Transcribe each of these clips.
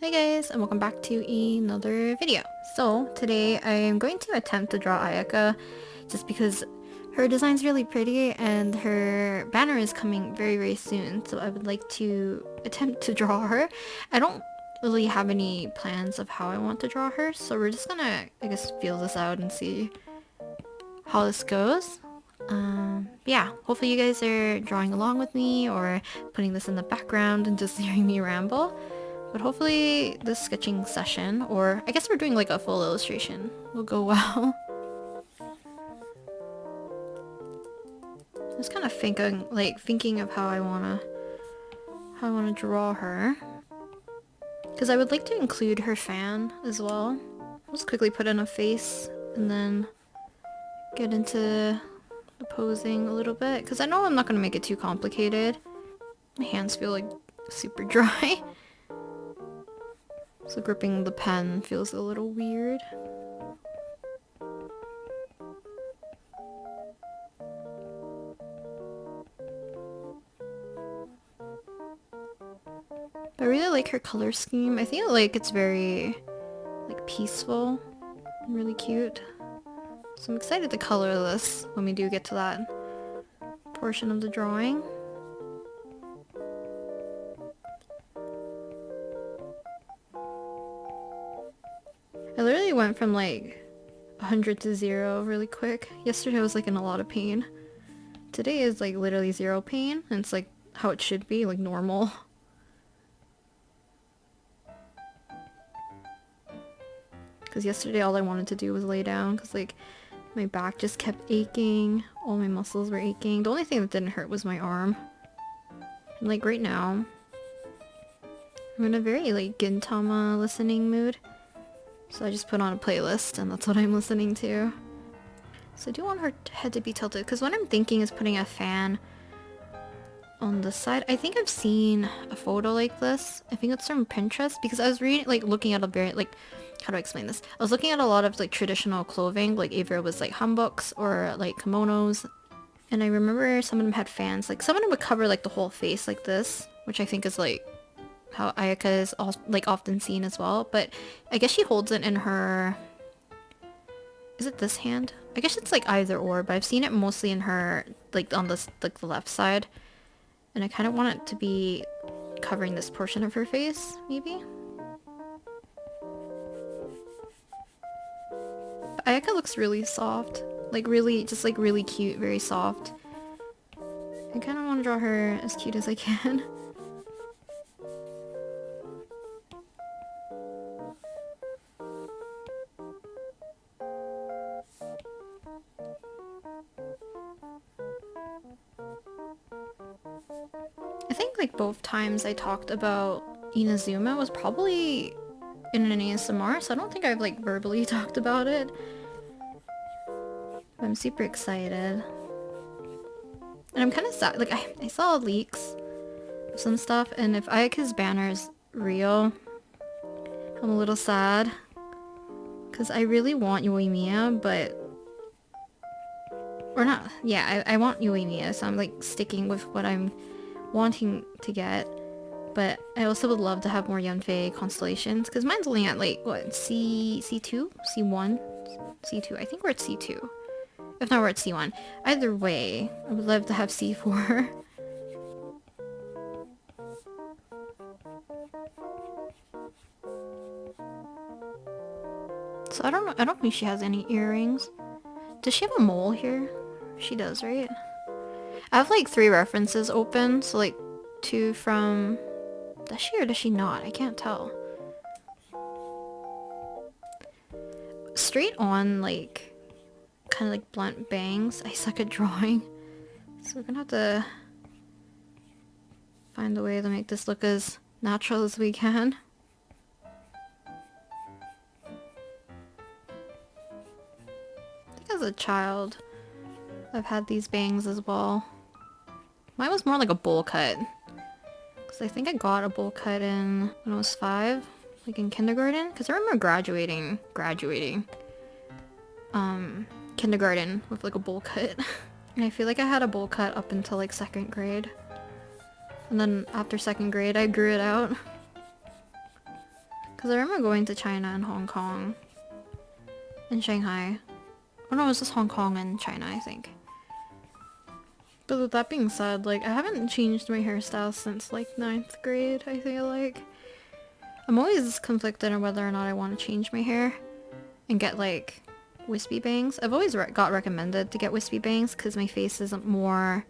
Hi guys, and welcome back to another video. So today I am going to attempt to draw Ayaka just because her design's really pretty and her banner is coming very soon, so I would like to attempt to draw her. I don't really have any plans of how I want to draw her, so we're just gonna, I guess, feel this out and see how this goes. Yeah, hopefully you guys are drawing along with me or putting this in the background and just hearing me ramble. But hopefully this sketching session, or I guess we're doing like a full illustration, will go well. I was kind of thinking of how I wanna draw her, because I would like to include her fan as well. I'll just quickly put in a face and then get into the posing a little bit, because I know I'm not gonna make it too complicated. My hands feel like super dry. So gripping the pen feels a little weird. But I really like her color scheme. I think it's very peaceful and really cute. So I'm excited to color this when we do get to that portion of the drawing. I literally went from 100 to 0 really quick. Yesterday I was in a lot of pain. Today is literally 0 pain, and it's how it should be, normal. Because yesterday all I wanted to do was lay down because my back just kept aching. All my muscles were aching. The only thing that didn't hurt was my arm. And right now, I'm in a very Gintama listening mood. So I just put on a playlist and that's what I'm listening to. So I do want her head to be tilted because what I'm thinking is putting a fan on the side. I think I've seen a photo like this. I think it's from Pinterest because I was reading, looking at a very, how do I explain this? I was looking at a lot of traditional clothing, either it was hanboks or kimonos. And I remember some of them had fans. Some of them would cover the whole face like this, which I think is how Ayaka is often seen as well. But I guess she holds it in her... Is it this hand? I guess it's either or, but I've seen it mostly in her, on this, the left side. And I kind of want it to be covering this portion of her face, maybe? But Ayaka looks really soft. Really cute, very soft. I kind of want to draw her as cute as I can. I think both times I talked about Inazuma was probably in an ASMR, so I don't think I've verbally talked about it. But I'm super excited. And I'm kind of sad. I saw leaks of some stuff, and if Ayaka's banner is real, I'm a little sad. Because I really want Yoimiya, but... Or not. Yeah, I want Yoimiya, so I'm sticking with what I'm wanting to get. But I also would love to have more Yanfei constellations, because mine's only at what, C2? C1? C2. I think we're at C2. If not, we're at C1. Either way, I would love to have C4. So I don't know. I don't think she has any earrings. Does she have a mole here? She does, right? I have 3 references open, so 2 from... Does she or does she not? I can't tell. Straight on, kind of blunt bangs. I suck at drawing. So we're gonna have to find a way to make this look as natural as we can. I think as a child, I've had these bangs as well. Mine was more like a bowl cut. Because I think I got a bowl cut when I was 5. In kindergarten. Because I remember graduating kindergarten with a bowl cut. And I feel I had a bowl cut up until 2nd grade. And then after 2nd grade I grew it out. Because I remember going to China and Hong Kong. And Shanghai. Oh no, it was just Hong Kong and China, I think. But with that being said, like, I haven't changed my hairstyle since, like, 9th grade, I feel like. I'm always conflicted on whether or not I want to change my hair and get, like, wispy bangs. I've always got recommended to get wispy bangs because my face isn't more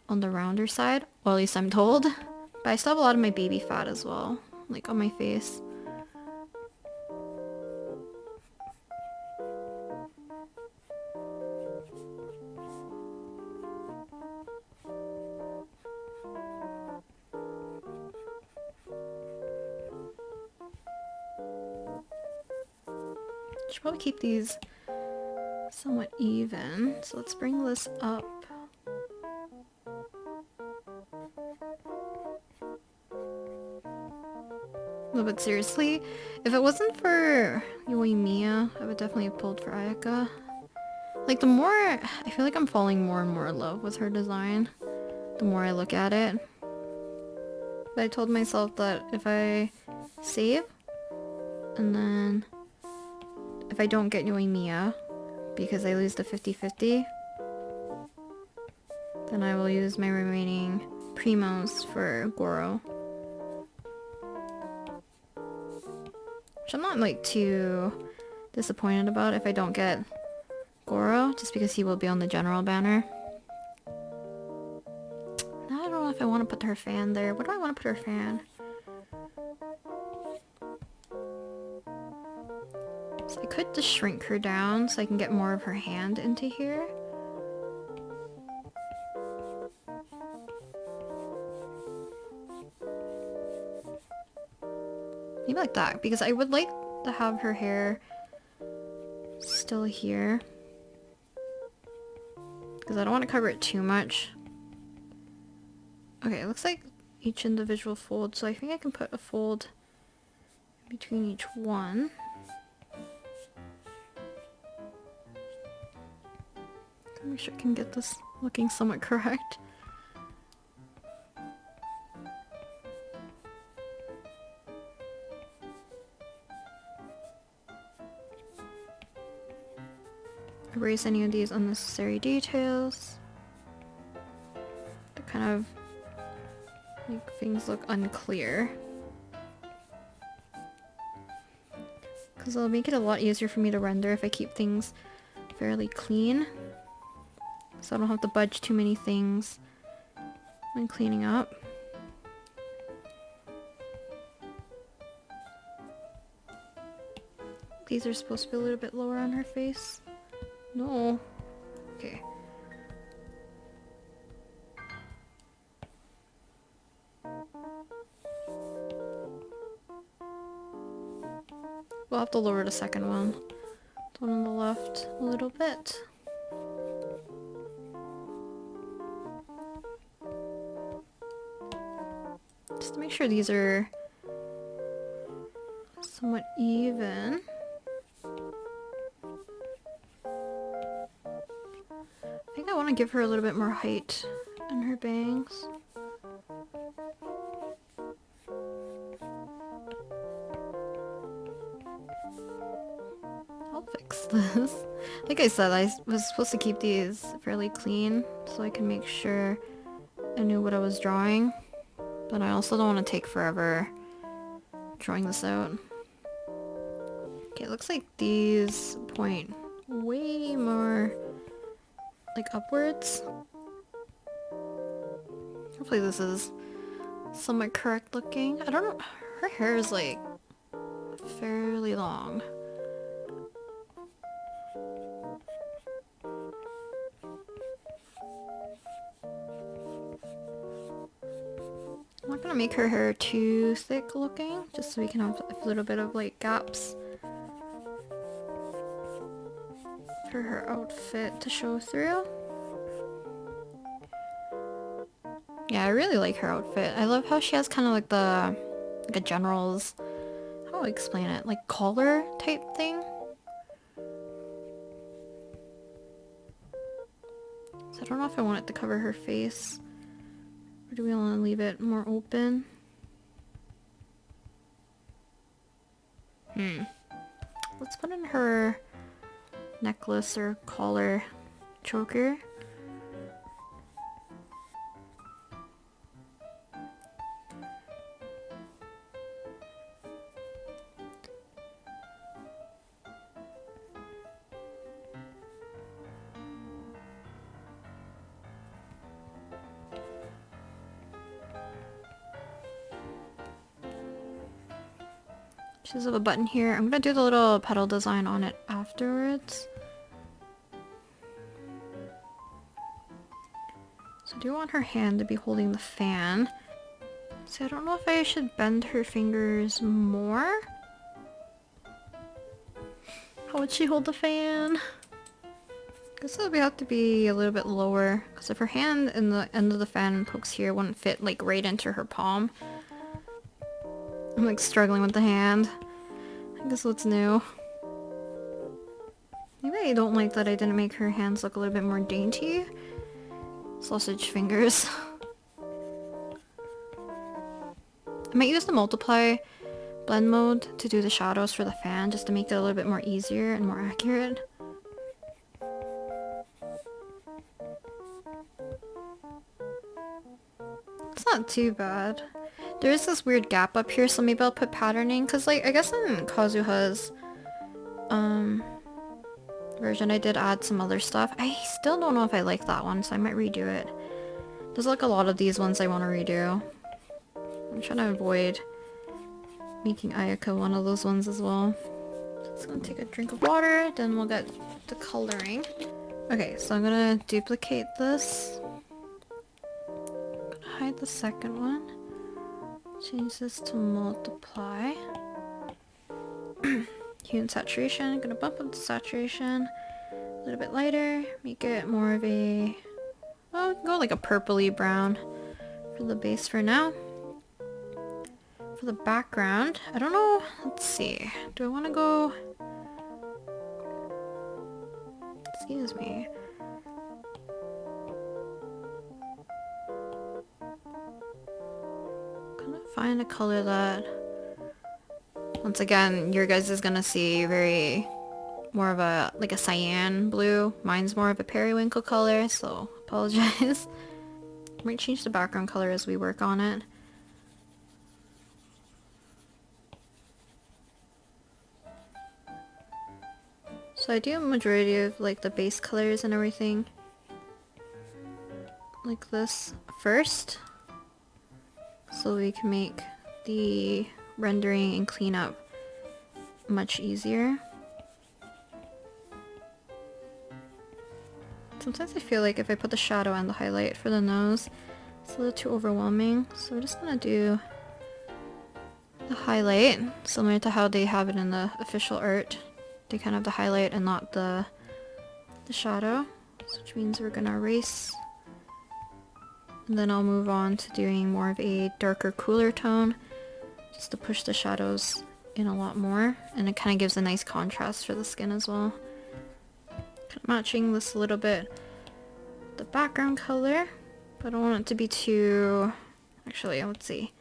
on the rounder side. Well, at least I'm told. But I still have a lot of my baby fat as well, like, on my face. Should probably keep these somewhat even. So let's bring this up. No, but seriously, if it wasn't for Yoimiya, I would definitely have pulled for Ayaka. Like, the more, I feel like I'm falling more and more in love with her design, the more I look at it. But I told myself that if I save, and then if I don't get Yoimiya, because I lose the 50-50, then I will use my remaining primos for Goro. Which I'm not, like, too disappointed about if I don't get Goro, just because he will be on the general banner. Now I don't know if I want to put her fan there. What do I want to put her fan? So I could just shrink her down so I can get more of her hand into here. Maybe like that, because I would like to have her hair still here. Because I don't want to cover it too much. Okay, it looks like each individual fold, so I think I can put a fold between each one. Make sure I can get this looking somewhat correct. Erase any of these unnecessary details to kind of make things look unclear. Because it'll make it a lot easier for me to render if I keep things fairly clean. So I don't have to budge too many things when cleaning up. These are supposed to be a little bit lower on her face. No. Okay. We'll have to lower the second one. The one on the left a little bit. Just to make sure these are somewhat even. I think I want to give her a little bit more height in her bangs. I'll fix this. Like I said, I was supposed to keep these fairly clean so I can make sure I knew what I was drawing. But I also don't want to take forever drawing this out. Okay, it looks like these point way more like upwards. Hopefully this is somewhat correct looking. I don't know. Her hair is like fairly long. I'm not gonna make her hair too thick looking, just so we can have a little bit of like gaps for her outfit to show through. Yeah, I really like her outfit. I love how she has kind of like like a general's, how do I explain it? Like collar type thing. So I don't know if I want it to cover her face. Or do we want to leave it more open? Let's put in her necklace or collar choker. She does have a button here. I'm gonna do the little petal design on it afterwards. So I do want her hand to be holding the fan. So I don't know if I should bend her fingers more. How would she hold the fan? I guess it would have to be a little bit lower, because if her hand in the end of the fan pokes here, it wouldn't fit like right into her palm. I'm like struggling with the hand. I guess what's new. Maybe I don't like that I didn't make her hands look a little bit more dainty. Sausage fingers. I might use the multiply blend mode to do the shadows for the fan, just to make it a little bit more easier and more accurate. It's not too bad. There is this weird gap up here, so maybe I'll put patterning, because like I guess in Kazuha's version I did add some other stuff. I still don't know if I like that one, so I might redo it. There's like a lot of these ones I want to redo. I'm trying to avoid making Ayaka one of those ones as well. Just gonna take a drink of water, then we'll get to coloring. Okay, so I'm gonna duplicate this. I'm gonna hide the second one. Change this to multiply. Hue and saturation. I'm gonna bump up the saturation a little bit lighter. Make it more of a... well, go like a purpley brown for the base for now. For the background, I don't know. Let's see. Do I want to go... excuse me. Gonna find a color that, once again, your guys is gonna see very more of a like a cyan blue. Mine's more of a periwinkle color, so apologize. Might change the background color as we work on it. So I do a majority of like the base colors and everything like this first, so we can make the rendering and cleanup much easier. Sometimes I feel like if I put the shadow and the highlight for the nose, it's a little too overwhelming, so we're just gonna do the highlight similar to how they have it in the official art. They kind of have the highlight and not the shadow, which means we're gonna erase, and then I'll move on to doing more of a darker, cooler tone just to push the shadows in a lot more, and it kind of gives a nice contrast for the skin as well. Kind of matching this a little bit, the background color, but I don't want it to be too... actually, let's see.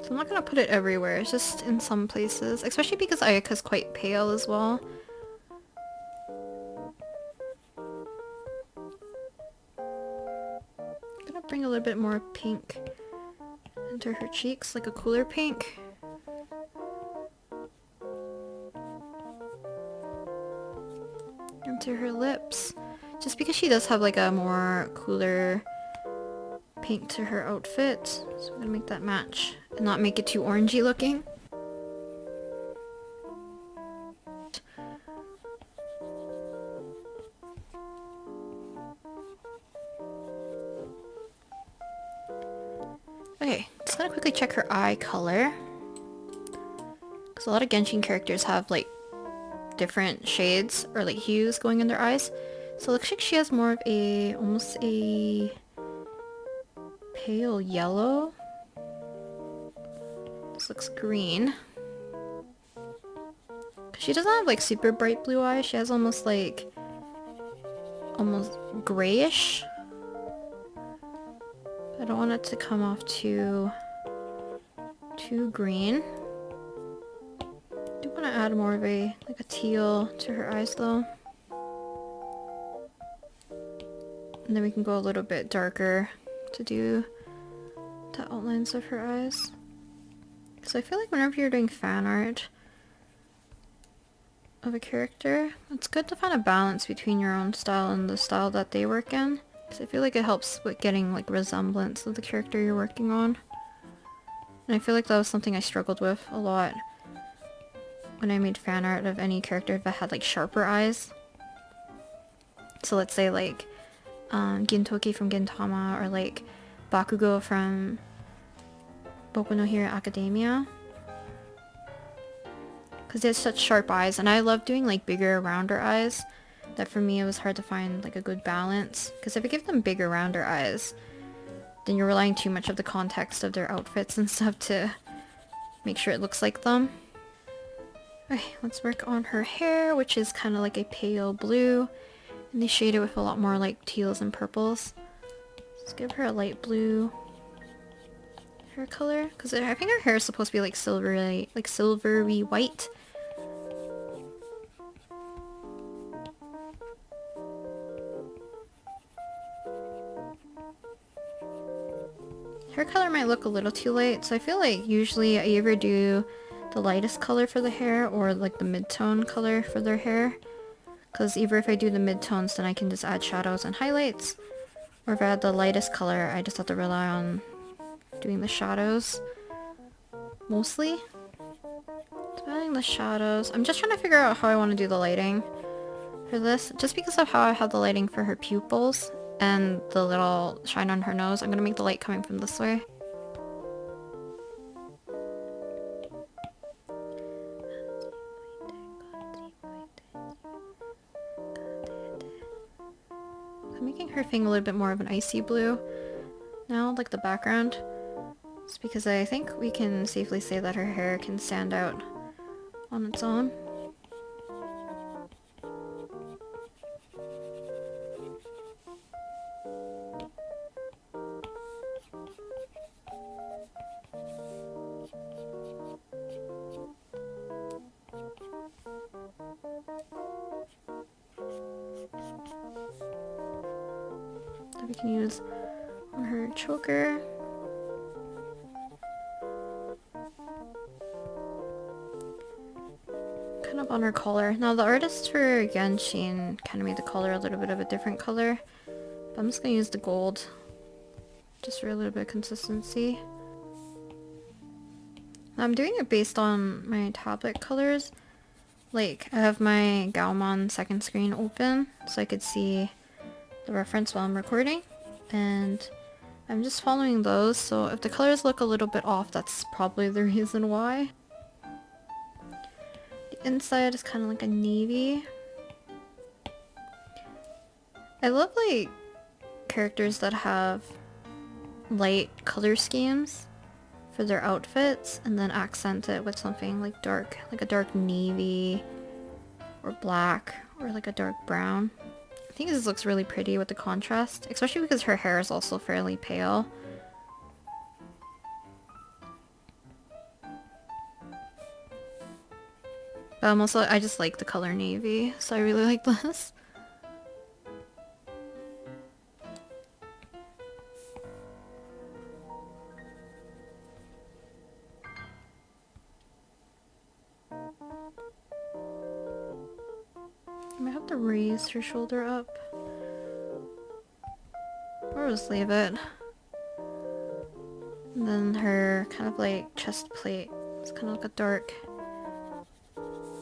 So I'm not gonna put it everywhere, it's just in some places, especially because Ayaka's quite pale as well. I'm gonna bring a little bit more pink into her cheeks, like a cooler pink. Into her lips, just because she does have like a more cooler pink to her outfit, so I'm gonna make that match and not make it too orangey looking. Okay, just gonna quickly check her eye color, because a lot of Genshin characters have like different shades or like hues going in their eyes. So it looks like she has more of a, almost a pale yellow. This looks green. Cause She doesn't have like super bright blue eyes. She has almost like almost grayish. I don't want it to come off too green. I do want to add more of a like a teal to her eyes though. And then we can go a little bit darker to do the outlines of her eyes. So I feel like whenever you're doing fan art of a character, it's good to find a balance between your own style and the style that they work in. Because I feel like it helps with getting like resemblance of the character you're working on. And I feel like that was something I struggled with a lot when I made fan art of any character that had like sharper eyes. So let's say like Gintoki from Gintama, or like Bakugo from Boku no Hero Academia. Because they have such sharp eyes, and I love doing like bigger, rounder eyes. That for me it was hard to find like a good balance. Because if I give them bigger, rounder eyes, then you're relying too much of the context of their outfits and stuff to make sure it looks like them. Okay, let's work on her hair, which is kind of like a pale blue. And they shade it with a lot more like teals and purples. Let's give her a light blue hair color, because I think her hair is supposed to be like silvery white. Hair color might look a little too light, so I feel like usually I either do the lightest color for the hair or like the mid-tone color for their hair. Because either if I do the mid-tones, then I can just add shadows and highlights. Or if I add the lightest color, I just have to rely on doing the shadows. Mostly. So adding the shadows. I'm just trying to figure out how I want to do the lighting for this. Just because of how I have the lighting for her pupils and the little shine on her nose, I'm going to make the light coming from this way. I'm making her thing a little bit more of an icy blue now, like the background. It's because I think we can safely say that her hair can stand out on its own. That we can use on her choker. Kind of on her collar. Now the artist for Genshin kind of made the collar a little bit of a different color. But I'm just going to use the gold. Just for a little bit of consistency. I'm doing it based on my tablet colors. Like, I have my Gaomon second screen open so I could see the reference while I'm recording. And I'm just following those, so if the colors look a little bit off, that's probably the reason why. The inside is kind of like a navy. I love like characters that have light color schemes for their outfits and then accent it with something like dark, like a dark navy or black or like a dark brown. I think this looks really pretty with the contrast, especially because her hair is also fairly pale. But I just like the color navy, so I really like this. I might have to raise her shoulder up. Or just leave it. And then her kind of like chest plate. It's kind of like a dark...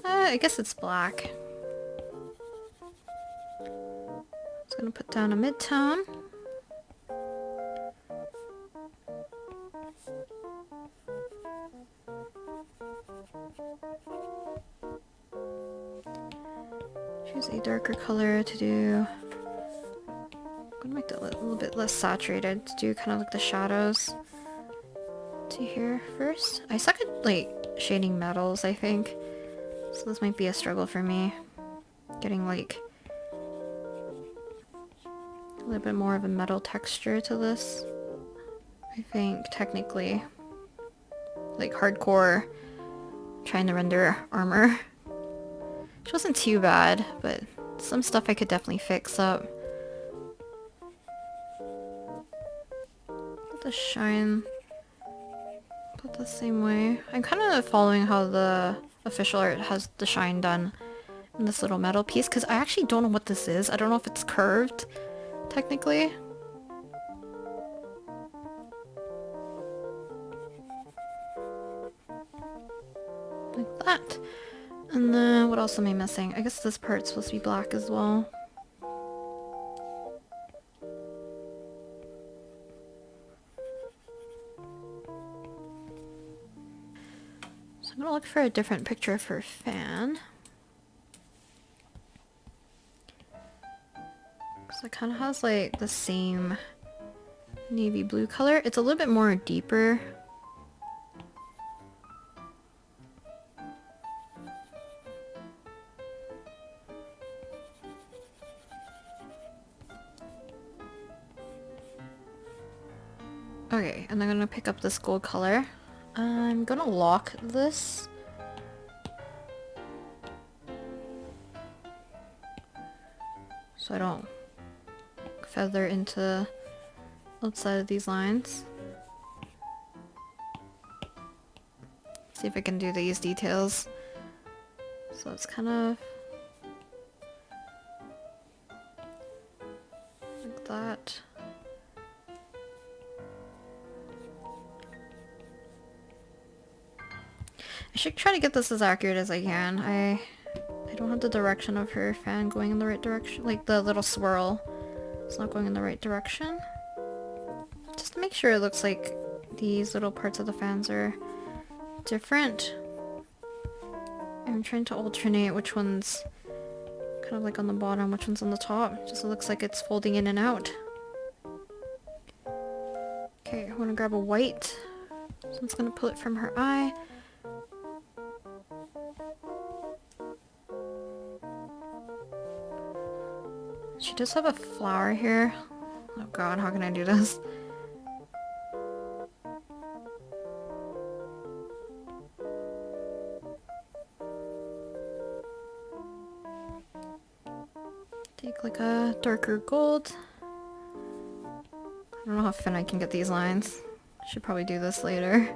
I guess it's black. Just gonna put down a mid-tone. Choose a darker color to do. I'm gonna make it a little bit less saturated to do kind of like the shadows to here first. I suck at like shading metals, I think. So this might be a struggle for me. Getting like a little bit more of a metal texture to this. I think technically, like hardcore trying to render armor. Which wasn't too bad, but some stuff I could definitely fix up. Put the shine put the same way. I'm kind of following how the official art has the shine done in this little metal piece, because I actually don't know what this is. I don't know if it's curved, technically. Like that. And then what else am I missing? I guess this part's supposed to be black as well. So I'm gonna look for a different picture for fan. So it kind of has like the same navy blue color. It's a little bit more deeper. Okay, and I'm gonna pick up this gold color. I'm gonna lock this. So I don't feather into outside of these lines. See if I can do these details. So it's kind of like that. I should try to get this as accurate as I can. I don't have the direction of her fan going in the right direction. Like the little swirl. It's not going in the right direction. Just to make sure it looks like these little parts of the fans are different. I'm trying to alternate which one's kind of like on the bottom, which one's on the top. Just so it looks like it's folding in and out. Okay, I want to grab a white. So I'm just going to pull it from her eye. She does have a flower here. Oh god, how can I do this? Take like a darker gold. I don't know how thin I can get these lines. Should probably do this later.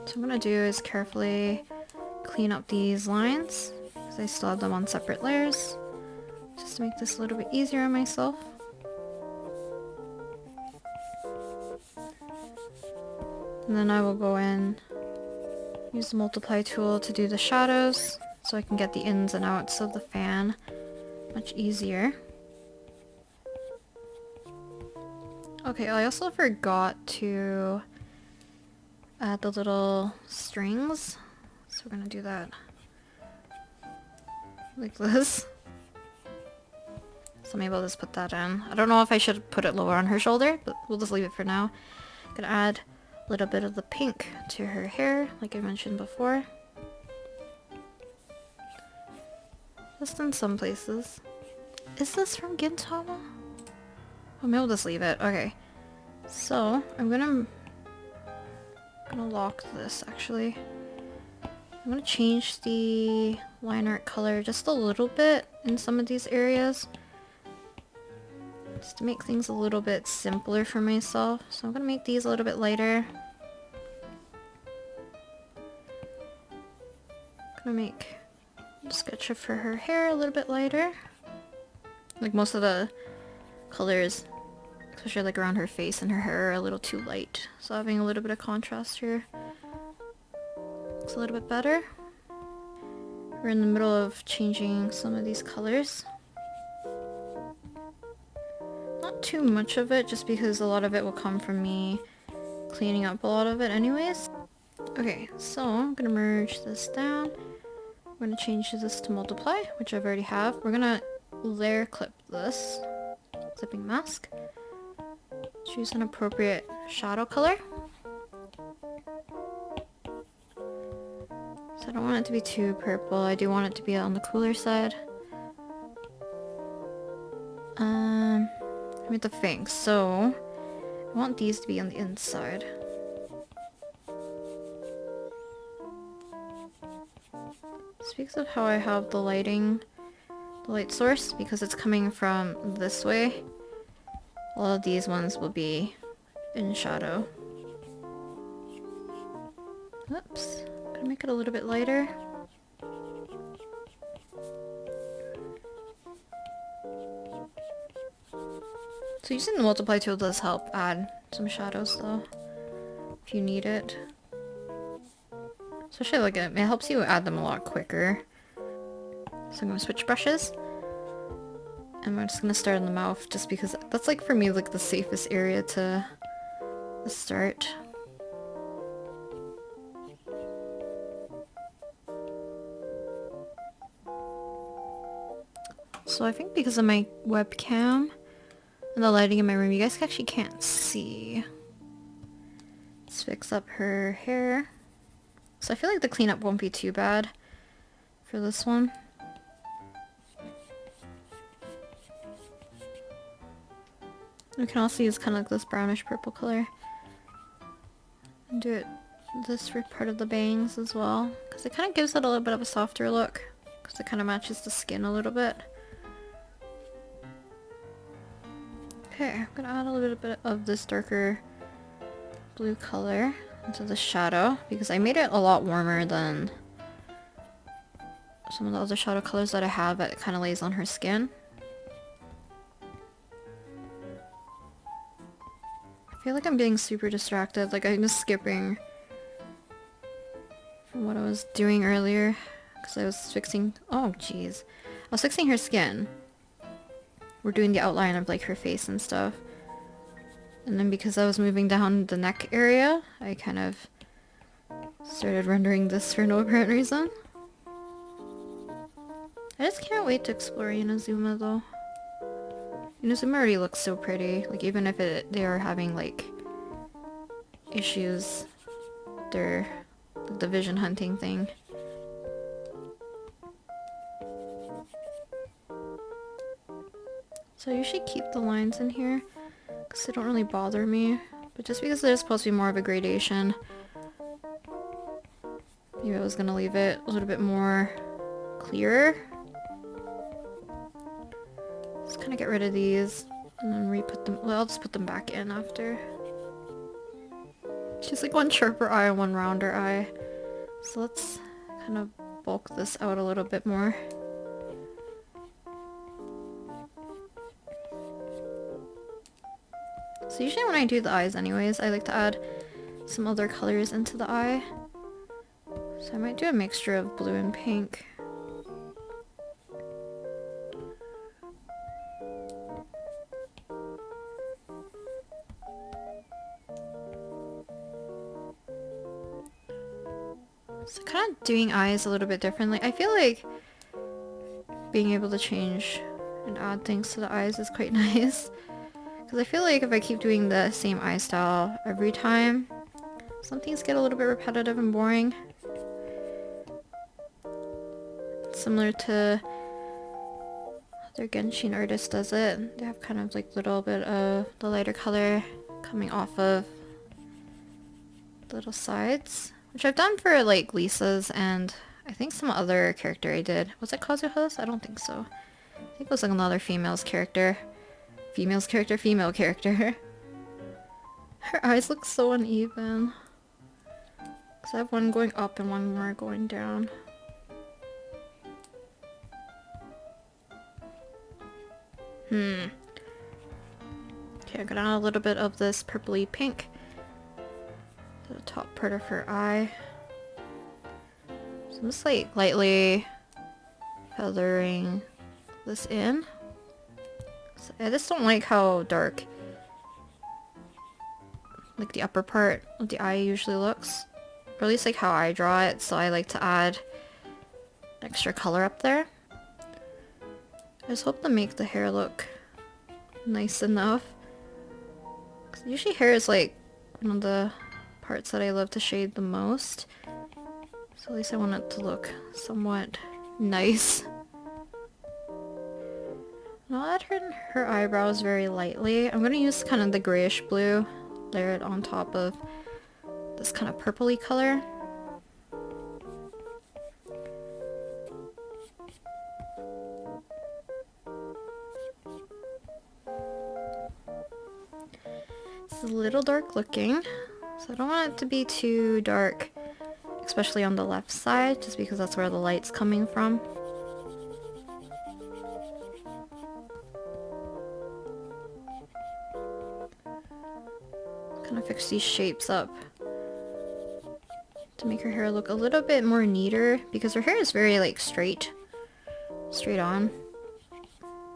So what I'm gonna do is carefully clean up these lines, because I still have them on separate layers, just to make this a little bit easier on myself. And then I will go in, use the multiply tool to do the shadows, so I can get the ins and outs of the fan much easier. Okay, I also forgot to add the little strings, so we're gonna do that like this. So maybe I'll just put that in. I don't know if I should put it lower on her shoulder, but we'll just leave it for now. I'm gonna add a little bit of the pink to her hair, like I mentioned before. Just in some places. Is this from Gintama? Oh, maybe we'll just leave it. Okay. So, I'm gonna lock this actually. I'm gonna change the line art color just a little bit in some of these areas. Just to make things a little bit simpler for myself. So I'm gonna make these a little bit lighter. Gonna make a sketch of for her hair a little bit lighter. Like most of the colors, especially like around her face and her hair, are a little too light. So having a little bit of contrast here looks a little bit better. We're in the middle of changing some of these colors. Not too much of it, just because a lot of it will come from me cleaning up a lot of it anyways. Okay, so I'm gonna merge this down. We're gonna change this to multiply, which I've already have. We're gonna layer clip this clipping mask. Choose an appropriate shadow color. So I don't want it to be too purple. I do want it to be on the cooler side. I made the fangs, so I want these to be on the inside. Speaks of how I have the lighting, the light source, because it's coming from this way. All of these ones will be in shadow. Oops. I'm gonna make it a little bit lighter. So using the multiply tool does help add some shadows though, if you need it. Especially like it helps you add them a lot quicker. So I'm gonna switch brushes. And I'm just gonna start on the mouth just because that's like for me like the safest area to start. So I think because of my webcam and the lighting in my room, you guys actually can't see. Let's fix up her hair. So I feel like the cleanup won't be too bad for this one. We can also use kind of like this brownish purple color. And do it this part of the bangs as well. Because it kind of gives it a little bit of a softer look. Because it kind of matches the skin a little bit. Okay, I'm gonna add a little bit of this darker blue color into the shadow because I made it a lot warmer than some of the other shadow colors that I have that kind of lays on her skin. I feel like I'm being super distracted, like I'm just skipping from what I was doing earlier because I was fixing, oh jeez, I was fixing her skin. We're doing the outline of like her face and stuff. And then because I was moving down the neck area, I kind of started rendering this for no apparent reason. I just can't wait to explore Inazuma though. Inazuma already looks so pretty. Like even if they are having like issues, they're like the vision hunting thing. So I usually keep the lines in here because they don't really bother me. But just because there's supposed to be more of a gradation, maybe I was gonna leave it a little bit more clearer. Just kind of get rid of these and then re-put them. Well, I'll just put them back in after. She's like one sharper eye and one rounder eye. So let's kind of bulk this out a little bit more. So usually when I do the eyes anyways, I like to add some other colors into the eye. So I might do a mixture of blue and pink. So kind of doing eyes a little bit differently. I feel like being able to change and add things to the eyes is quite nice. Because I feel like if I keep doing the same eye style every time, some things get a little bit repetitive and boring. Similar to their Genshin artist does it. They have kind of like little bit of the lighter color coming off of the little sides. Which I've done for like Lisa's and I think some other character I did. Was it Kazuha's? I don't think so. I think it was like another female character. Female character. Her eyes look so uneven. Because I have one going up and one more going down. Okay, I'm gonna add a little bit of this purpley pink to the top part of her eye. So I'm just like lightly feathering this in. So I just don't like how dark like the upper part of the eye usually looks. or at least like how I draw it, so I like to add extra color up there. I just hope to make the hair look nice enough. 'Cause usually hair is like one of the parts that I love to shade the most. So at least I want it to look somewhat nice. And I'll add her eyebrows very lightly. I'm gonna use kind of the grayish blue, layer it on top of this kind of purpley color. It's a little dark looking, so I don't want it to be too dark, especially on the left side, just because that's where the light's coming from. Kind of fix these shapes up to make her hair look a little bit more neater, because her hair is very like straight on.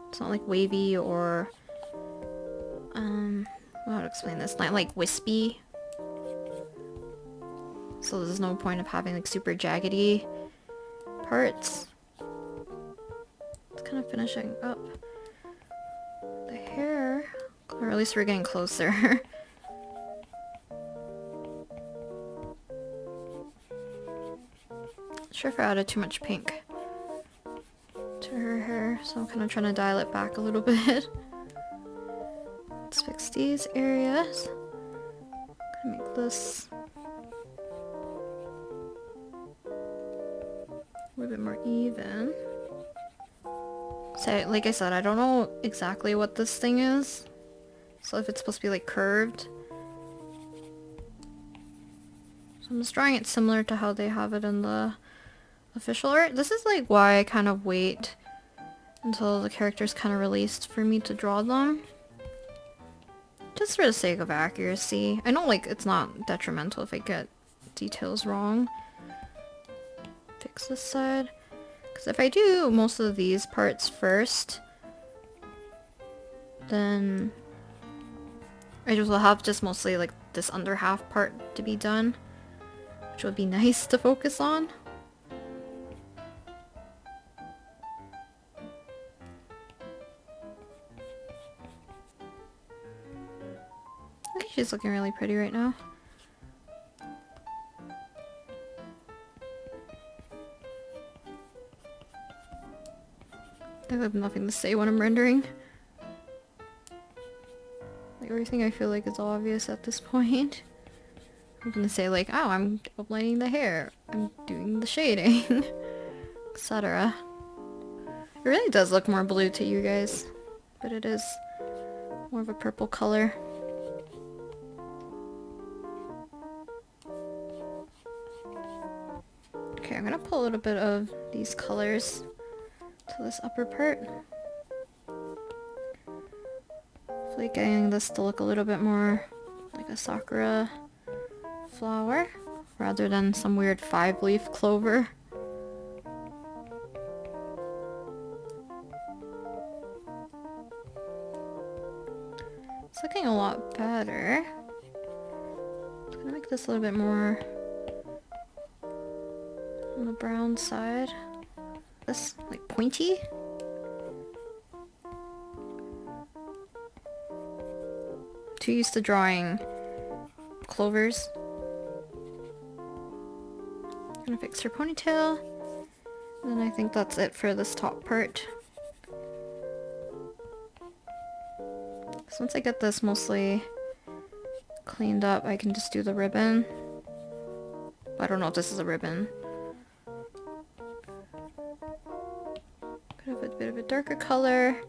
It's not like wavy or how to explain this, not like wispy. So there's no point of having like super jaggedy parts. It's kind of finishing up the hair, or at least we're getting closer. Not sure if I added too much pink to her hair, so I'm kind of trying to dial it back a little bit. Let's fix these areas. Gonna make this a little bit more even. So, like I said, I don't know exactly what this thing is. So if it's supposed to be like curved. So I'm just drawing it similar to how they have it in the official art. This is like why I kind of wait until the character's kind of released for me to draw them. Just for the sake of accuracy. I know like it's not detrimental if I get details wrong. Fix this side. Because if I do most of these parts first, then I just will have just mostly like this under half part to be done, which would be nice to focus on. I think she's looking really pretty right now. I have nothing to say when I'm rendering. Like everything I feel like is obvious at this point. I'm gonna say like, oh, I'm outlining the hair, I'm doing the shading, etc. It really does look more blue to you guys, but it is more of a purple color. Okay, I'm gonna put a little bit of these colors to this upper part. Hopefully getting this to look a little bit more like a sakura flower rather than some weird 5-leaf clover. It's looking a lot better. I'm gonna make this a little bit more on the brown side. This like pointy. Too used to drawing clovers. Gonna fix her ponytail. And then I think that's it for this top part. So once I get this mostly cleaned up, I can just do the ribbon. I don't know if this is a ribbon. Could have a bit of a darker color.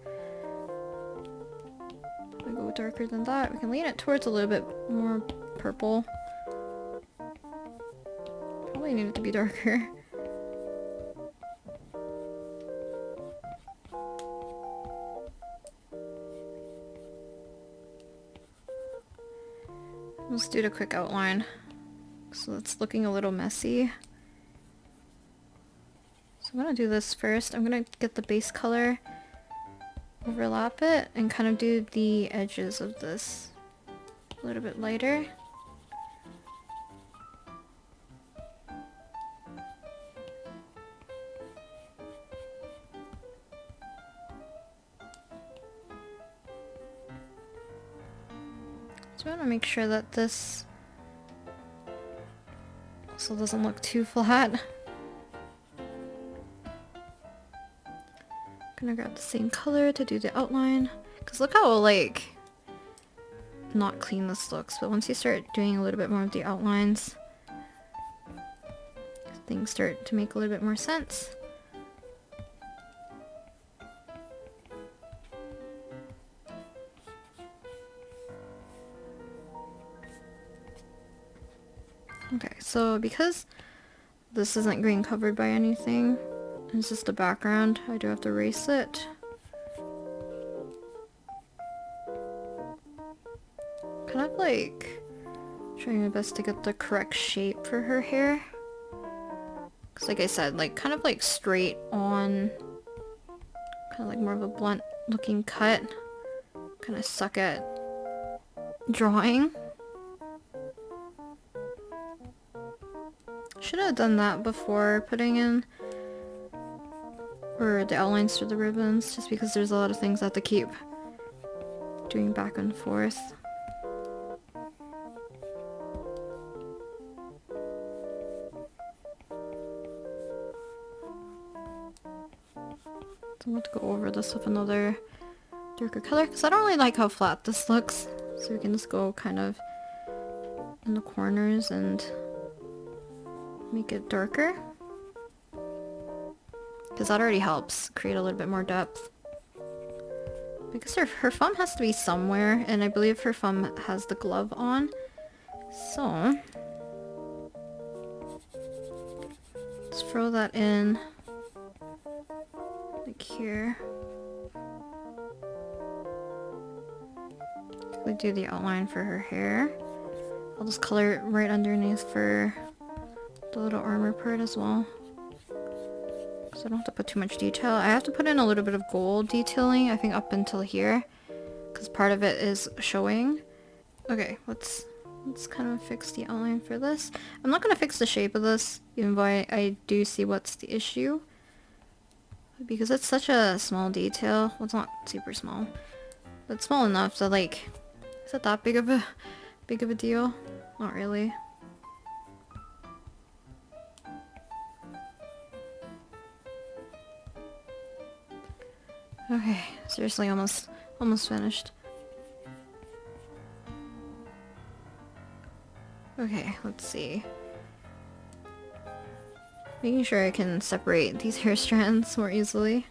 If we go darker than that, we can lean it towards a little bit more purple. Probably need it to be darker. Let's do a quick outline. So it's looking a little messy. So I'm gonna do this first. I'm gonna get the base color, overlap it, and kind of do the edges of this a little bit lighter. So I want to make sure that this also doesn't look too flat. Gonna grab the same color to do the outline. Because look how, like, not clean this looks. But once you start doing a little bit more of the outlines, things start to make a little bit more sense. Okay, so because this isn't getting covered by anything, it's just the background, I do have to erase it. Kind of like trying my best to get the correct shape for her hair. Because like I said, like kind of like straight on, kind of like more of a blunt looking cut. Kind of suck at drawing. Should have done that before putting in or the outlines for the ribbons, just because there's a lot of things I have to keep doing back and forth. So I'm going to go over this with another darker color, because I don't really like how flat this looks. So we can just go kind of in the corners and make it darker. Because that already helps create a little bit more depth. Because her thumb has to be somewhere, and I believe her thumb has the glove on. So let's throw that in like here. We do the outline for her hair. I'll just color it right underneath for the little armor part as well. So I don't have to put too much detail. I have to put in a little bit of gold detailing, I think up until here, because part of it is showing. Okay, let's kind of fix the outline for this. I'm not going to fix the shape of this, even though I do see what's the issue. Because it's such a small detail. Well, it's not super small, but it's small enough that, like, is it that big of a deal? Not really. Okay, seriously, almost finished. Okay, let's see. Making sure I can separate these hair strands more easily.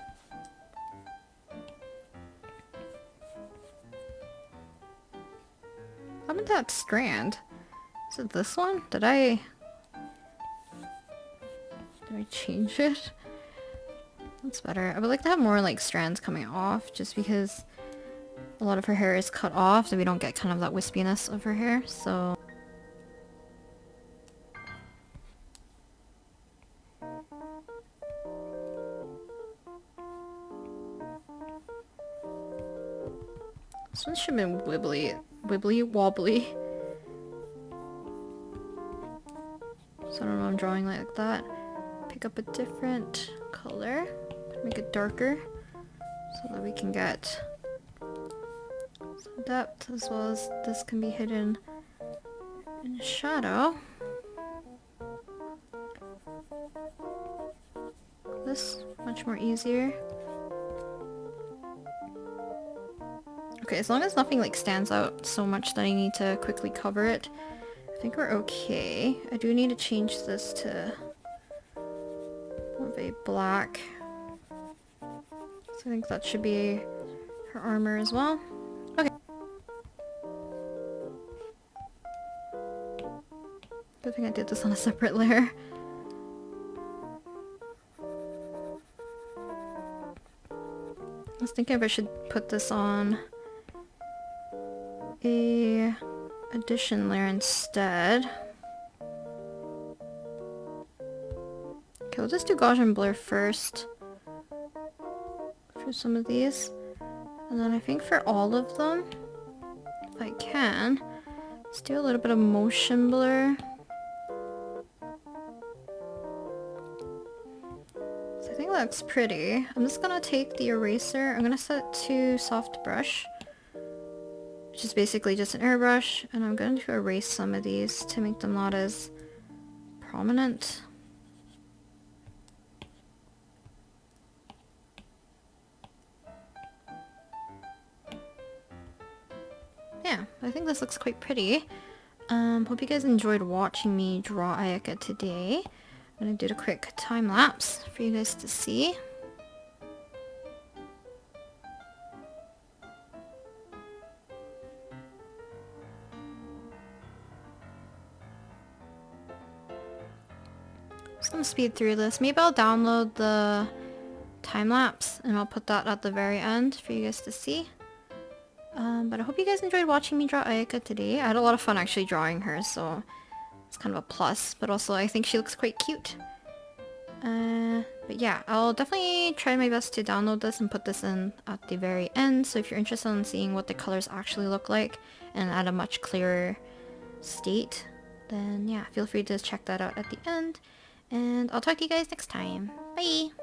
How about that strand? Is it this one? Did I change it? That's better. I would like to have more like strands coming off, just because a lot of her hair is cut off, so we don't get kind of that wispiness of her hair, so... This one should have been wibbly wobbly. So I don't know, I'm drawing like that. Pick up a different color, make it darker, so that we can get some depth, as well as this can be hidden in shadow. This much more easier. Okay, as long as nothing like stands out so much that I need to quickly cover it, I think we're okay. I do need to change this to more of a black. So I think that should be her armor as well. Okay. Good thing I did this on a separate layer. I was thinking if I should put this on a addition layer instead. Okay, we'll just do Gaussian blur first for some of these, and then I think for all of them, if I can, let's do a little bit of motion blur. So I think that looks pretty. I'm just gonna take the eraser, I'm gonna set it to soft brush. which is basically just an airbrush, and I'm going to erase some of these to make them not as prominent. Yeah, I think this looks quite pretty. Hope you guys enjoyed watching me draw Ayaka today. I'm gonna do a quick time lapse for you guys to see. Just gonna speed through this. Maybe I'll download the time lapse and I'll put that at the very end for you guys to see. But I hope you guys enjoyed watching me draw Ayaka today. I had a lot of fun actually drawing her, so it's kind of a plus, but also I think she looks quite cute. But yeah, I'll definitely try my best to download this and put this in at the very end, so if you're interested in seeing what the colors actually look like and at a much clearer state, then yeah, feel free to check that out at the end, and I'll talk to you guys next time. Bye!